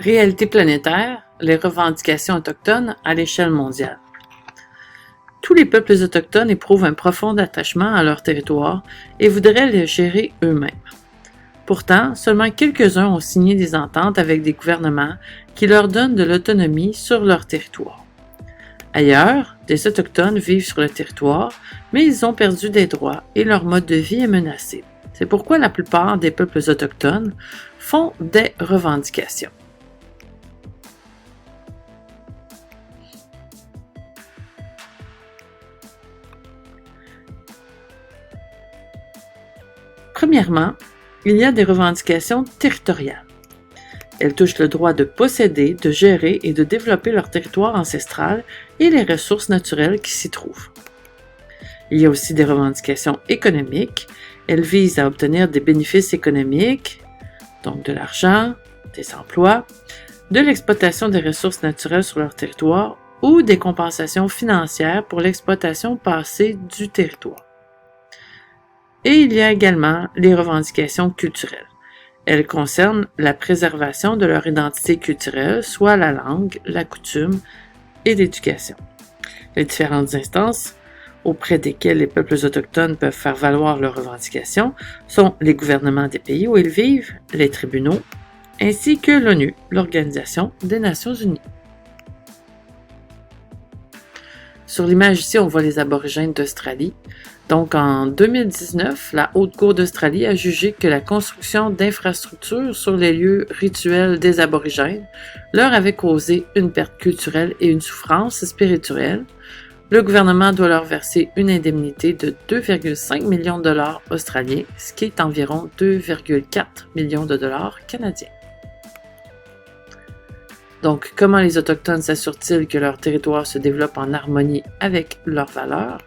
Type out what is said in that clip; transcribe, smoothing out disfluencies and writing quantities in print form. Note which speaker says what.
Speaker 1: Réalité planétaire, les revendications autochtones à l'échelle mondiale. Tous les peuples autochtones éprouvent un profond attachement à leur territoire et voudraient le gérer eux-mêmes. Pourtant, seulement quelques-uns ont signé des ententes avec des gouvernements qui leur donnent de l'autonomie sur leur territoire. Ailleurs, des Autochtones vivent sur le territoire, mais ils ont perdu des droits et leur mode de vie est menacé. C'est pourquoi la plupart des peuples autochtones font des revendications. Premièrement, il y a des revendications territoriales. Elles touchent le droit de posséder, de gérer et de développer leur territoire ancestral et les ressources naturelles qui s'y trouvent. Il y a aussi des revendications économiques. Elles visent à obtenir des bénéfices économiques, donc de l'argent, des emplois, de l'exploitation des ressources naturelles sur leur territoire ou des compensations financières pour l'exploitation passée du territoire. Et il y a également les revendications culturelles. Elles concernent la préservation de leur identité culturelle, soit la langue, la coutume et l'éducation. Les différentes instances auprès desquelles les peuples autochtones peuvent faire valoir leurs revendications sont les gouvernements des pays où ils vivent, les tribunaux, ainsi que l'ONU, l'Organisation des Nations Unies. Sur l'image ici, on voit les aborigènes d'Australie. Donc, en 2019, la Haute Cour d'Australie a jugé que la construction d'infrastructures sur les lieux rituels des aborigènes leur avait causé une perte culturelle et une souffrance spirituelle. Le gouvernement doit leur verser une indemnité de 2,5 millions de dollars australiens, ce qui est environ 2,4 millions de dollars canadiens. Donc, comment les Autochtones s'assurent-ils que leur territoire se développe en harmonie avec leurs valeurs?